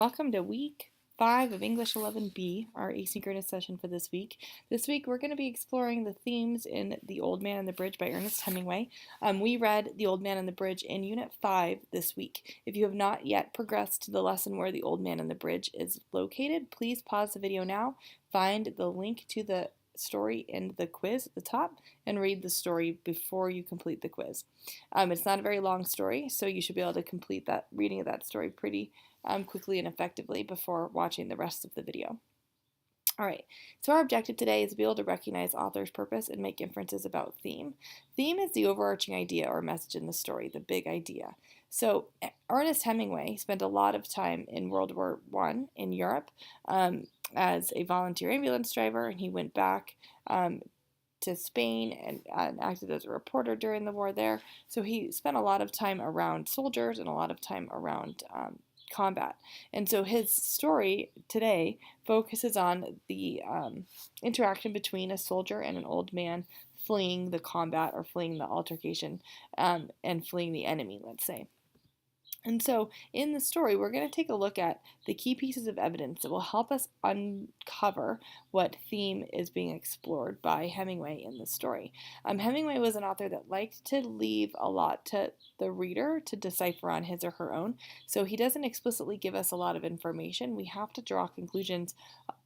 Welcome to week 5 of English 11B, our asynchronous session for this week. This week we're going to be exploring the themes in The Old Man and the Bridge by Ernest Hemingway. We read The Old Man and the Bridge in Unit 5 this week. If you have not yet progressed to the lesson where The Old Man and the Bridge is located, please pause the video now, find the link to the story in the quiz at the top, and read the story before you complete the quiz. It's not a very long story, so you should be able to complete that reading of that story pretty quickly and effectively before watching the rest of the video. Alright, so our objective today is to be able to recognize author's purpose and make inferences about theme. Theme is the overarching idea or message in the story, the big idea. So Ernest Hemingway spent a lot of time in World War I in Europe as a volunteer ambulance driver, and he went back to Spain and acted as a reporter during the war there. So he spent a lot of time around soldiers and a lot of time around combat. And so his story today focuses on the interaction between a soldier and an old man fleeing the combat or fleeing the altercation and fleeing the enemy, let's say. And so in the story, we're going to take a look at the key pieces of evidence that will help us uncover what theme is being explored by Hemingway in the story. Hemingway was an author that liked to leave a lot to the reader to decipher on his or her own. So he doesn't explicitly give us a lot of information. We have to draw conclusions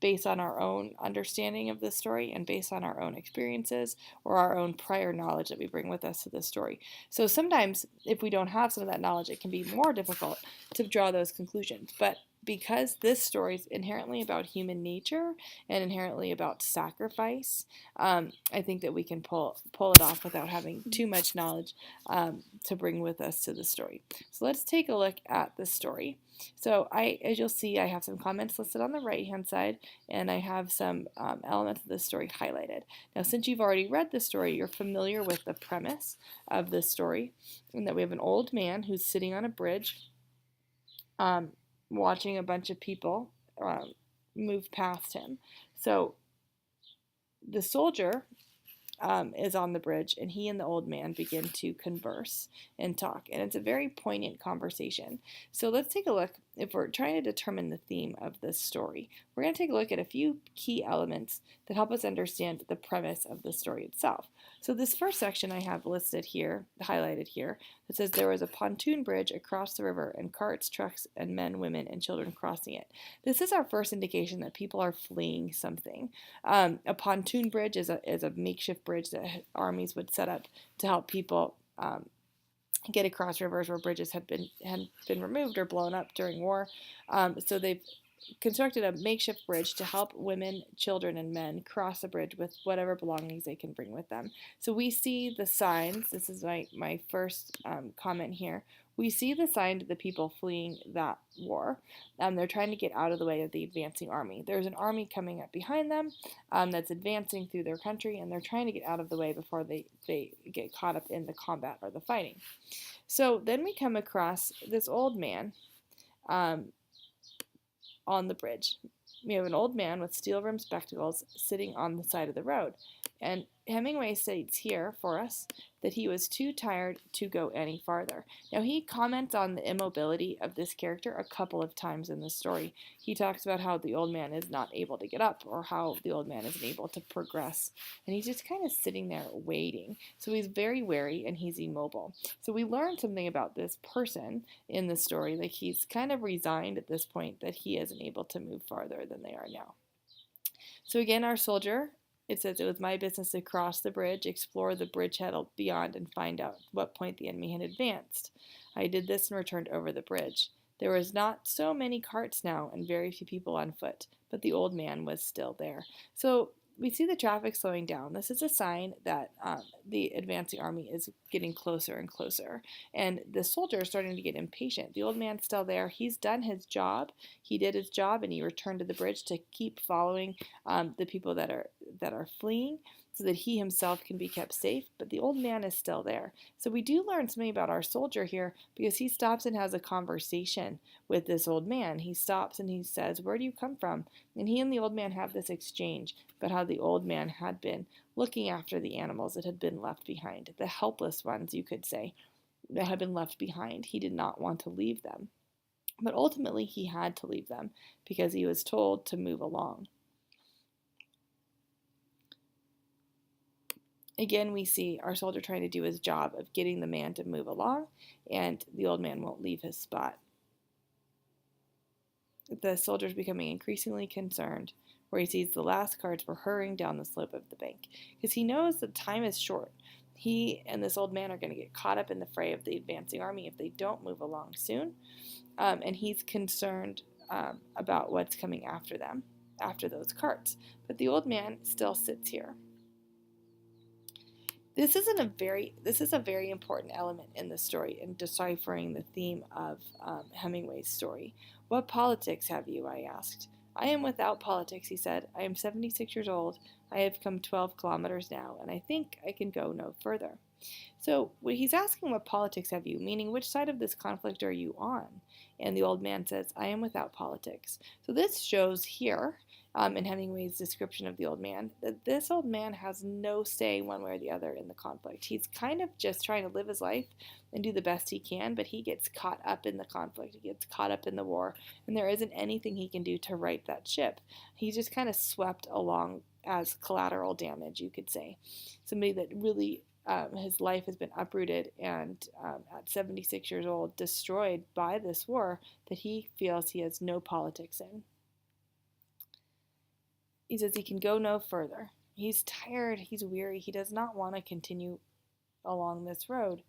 based on our own understanding of the story and based on our own experiences or our own prior knowledge that we bring with us to the story. So sometimes if we don't have some of that knowledge, it can be more difficult to draw those conclusions. But because this story is inherently about human nature and inherently about sacrifice, I think that we can pull it off without having too much knowledge to bring with us to the story. So let's take a look at the story. So as you'll see, I have some comments listed on the right-hand side, and I have some elements of the story highlighted. Now, since you've already read the story, you're familiar with the premise of the story, and that we have an old man who's sitting on a bridge watching a bunch of people move past him. So the soldier is on the bridge, and he and the old man begin to converse and talk, and it's a very poignant conversation. So let's take a look. If we're trying to determine the theme of this story, we're going to take a look at a few key elements that help us understand the premise of the story itself. So this first section I have listed here, highlighted here, that says there was a pontoon bridge across the river and carts, trucks, and men, women, and children crossing it. This is our first indication that people are fleeing something. A pontoon bridge is a makeshift bridge that armies would set up to help people get across rivers where bridges had been removed or blown up during war. So they've constructed a makeshift bridge to help women, children, and men cross the bridge with whatever belongings they can bring with them. So we see the signs. This is my first comment here. We see the signs of the people fleeing that war. They're trying to get out of the way of the advancing army. There's an army coming up behind them that's advancing through their country, and they're trying to get out of the way before they get caught up in the combat or the fighting. So then we come across this old man on the bridge. We have an old man with steel-rimmed spectacles sitting on the side of the road. And Hemingway states here for us that he was too tired to go any farther. Now, he comments on the immobility of this character a couple of times in the story. He talks about how the old man is not able to get up or how the old man isn't able to progress. And he's just kind of sitting there waiting. So he's very wary and he's immobile. So we learn something about this person in the story. Like he's kind of resigned at this point that he isn't able to move farther than they are now. So again, our soldier, it says, it was my business to cross the bridge, explore the bridgehead beyond, and find out what point the enemy had advanced. I did this and returned over the bridge. There was not so many carts now and very few people on foot, but the old man was still there. So we see the traffic slowing down. This is a sign that the advancing army is getting closer and closer. And the soldier is starting to get impatient. The old man's still there. He's done his job. He did his job, and he returned to the bridge to keep following the people that are fleeing so that he himself can be kept safe. But the old man is still there. So we do learn something about our soldier here because he stops and has a conversation with this old man. He stops and he says, "Where do you come from?" And he and the old man have this exchange about how the old man had been looking after the animals that had been left behind, the helpless ones, you could say, that had been left behind. He did not want to leave them. But ultimately, he had to leave them because he was told to move along. Again, we see our soldier trying to do his job of getting the man to move along, and the old man won't leave his spot. The soldier's becoming increasingly concerned, where he sees the last carts were hurrying down the slope of the bank, because he knows the time is short. He and this old man are going to get caught up in the fray of the advancing army if they don't move along soon, and he's concerned about what's coming after them, after those carts. But the old man still sits here. This is a very important element in the story in deciphering the theme of Hemingway's story. What politics have you? I asked. I am without politics, he said. I am 76 years old. I have come 12 kilometers now, and I think I can go no further. So he's asking, what politics have you? Meaning, which side of this conflict are you on? And the old man says, I am without politics. So this shows here, in Hemingway's description of the old man, that this old man has no say one way or the other in the conflict. He's kind of just trying to live his life and do the best he can, but he gets caught up in the conflict. He gets caught up in the war, and there isn't anything he can do to right that ship. He's just kind of swept along as collateral damage, you could say. Somebody that really his life has been uprooted and at 76 years old destroyed by this war that he feels he has no politics in. He says he can go no further. He's tired, he's weary, he does not want to continue along this road.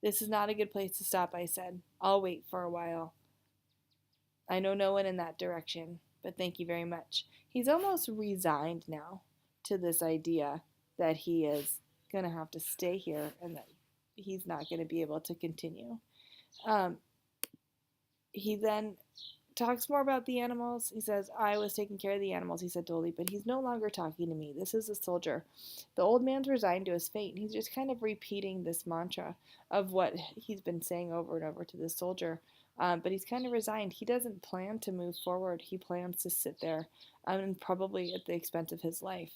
This is not a good place to stop, I said. I'll wait for a while. I know no one in that direction, but thank you very much. He's almost resigned now to this idea that he is going to have to stay here and that he's not going to be able to continue. He then talks more about the animals. He says, I was taking care of the animals, he said dully, but he's no longer talking to me. This is a soldier. The old man's resigned to his fate, and he's just kind of repeating this mantra of what he's been saying over and over to the soldier. But he's kind of resigned. He doesn't plan to move forward. He plans to sit there, and probably at the expense of his life.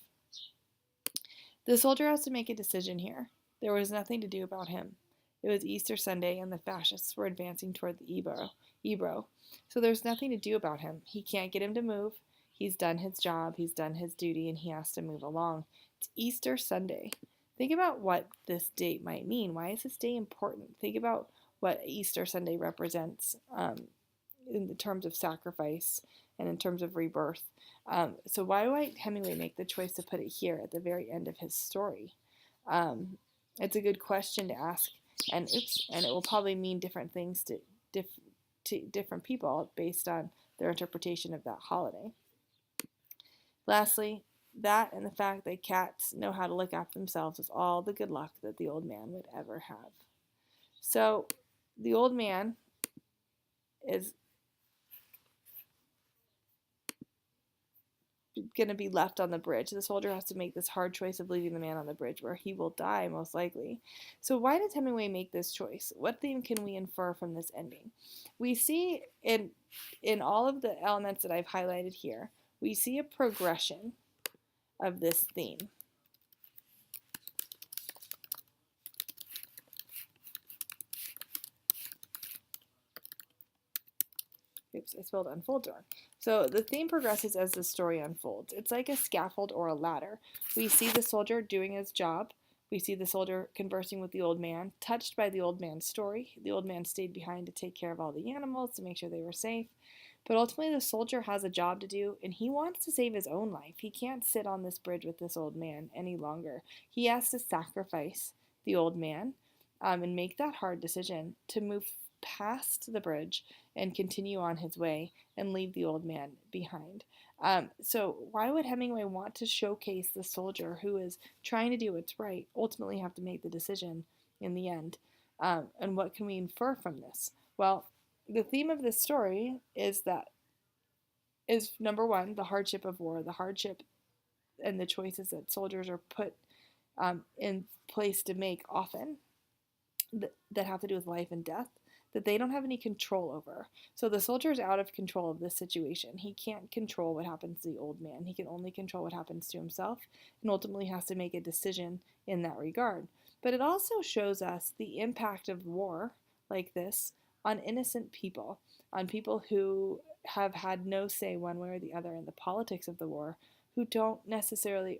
The soldier has to make a decision here. There was nothing to do about him. It was Easter Sunday, and the fascists were advancing toward the Ebro. So there's nothing to do about him. He can't get him to move. He's done his job. He's done his duty, and he has to move along. It's Easter Sunday. Think about what this date might mean. Why is this day important? Think about what Easter Sunday represents in the terms of sacrifice and in terms of rebirth. So why might Hemingway make the choice to put it here at the very end of his story? It's a good question to ask, and it will probably mean different things to different people based on their interpretation of that holiday. Lastly, that and the fact that cats know how to look after themselves is all the good luck that the old man would ever have. So the old man is going to be left on the bridge. The soldier has to make this hard choice of leaving the man on the bridge where he will die most likely. So why does Hemingway make this choice? What theme can we infer from this ending? We see in all of the elements that I've highlighted here, we see a progression of this theme. Oops, I spelled unfold wrong. So the theme progresses as the story unfolds. It's like a scaffold or a ladder. We see the soldier doing his job. We see the soldier conversing with the old man, touched by the old man's story. The old man stayed behind to take care of all the animals, to make sure they were safe. But ultimately, the soldier has a job to do, and he wants to save his own life. He can't sit on this bridge with this old man any longer. He has to sacrifice the old man and make that hard decision to move past the bridge and continue on his way and leave the old man behind. So why would Hemingway want to showcase the soldier who is trying to do what's right, ultimately have to make the decision in the end? And what can we infer from this? Well, the theme of this story is number one, the hardship of war, the hardship and the choices that soldiers are put in place to make often that have to do with life and death, that they don't have any control over. So the soldier is out of control of this situation. He can't control what happens to the old man. He can only control what happens to himself, and ultimately has to make a decision in that regard. But it also shows us the impact of war like this on innocent people, on people who have had no say one way or the other in the politics of the war, who aren't necessarily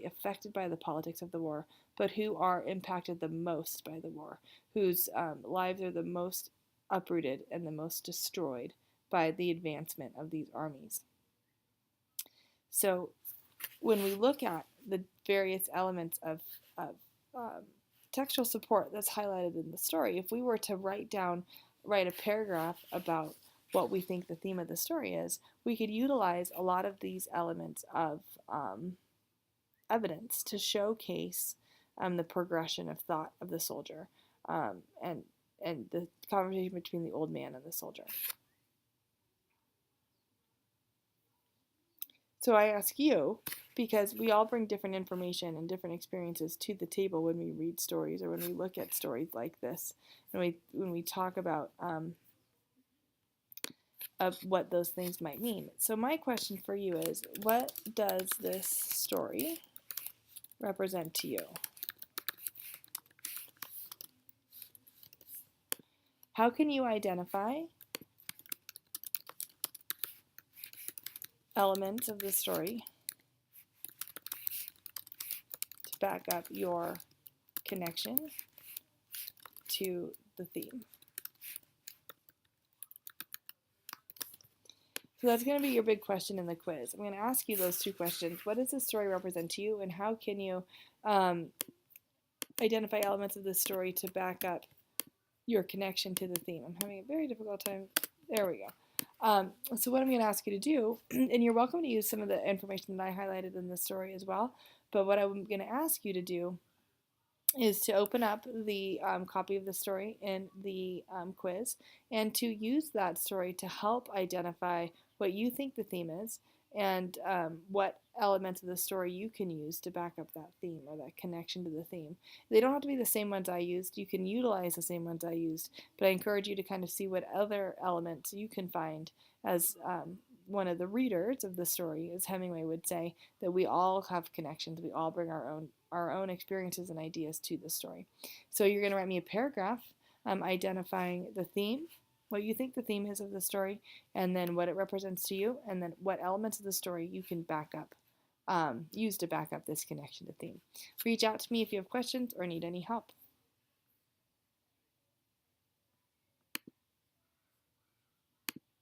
affected by the politics of the war, but who are impacted the most by the war, whose lives are the most uprooted and the most destroyed by the advancement of these armies. So when we look at the various elements of textual support that's highlighted in the story, if we were to write a paragraph about what we think the theme of the story is, we could utilize a lot of these elements of evidence to showcase the progression of thought of the soldier, and the conversation between the old man and the soldier. So I ask you, because we all bring different information and different experiences to the table when we read stories or when we look at stories like this, and when we talk about of what those things might mean. So my question for you is, what does this story represent to you? How can you identify elements of the story to back up your connection to the theme? So that's going to be your big question in the quiz. I'm going to ask you those two questions. What does this story represent to you, and how can you identify elements of this story to back up your connection to the theme? I'm having a very difficult time. There we go. So what I'm going to ask you to do, and you're welcome to use some of the information that I highlighted in the story as well, but what I'm going to ask you to do is to open up the copy of the story in the quiz and to use that story to help identify what you think the theme is and what elements of the story you can use to back up that theme or that connection to the theme. They don't have to be the same ones I used. You can utilize the same ones I used, but I encourage you to kind of see what other elements you can find as one of the readers of the story, as Hemingway would say, that we all have connections. We all bring our own experiences and ideas to the story. So you're going to write me a paragraph identifying the theme, what you think the theme is of the story, and then what it represents to you, and then what elements of the story you can back up, use to back up this connection to theme. Reach out to me if you have questions or need any help.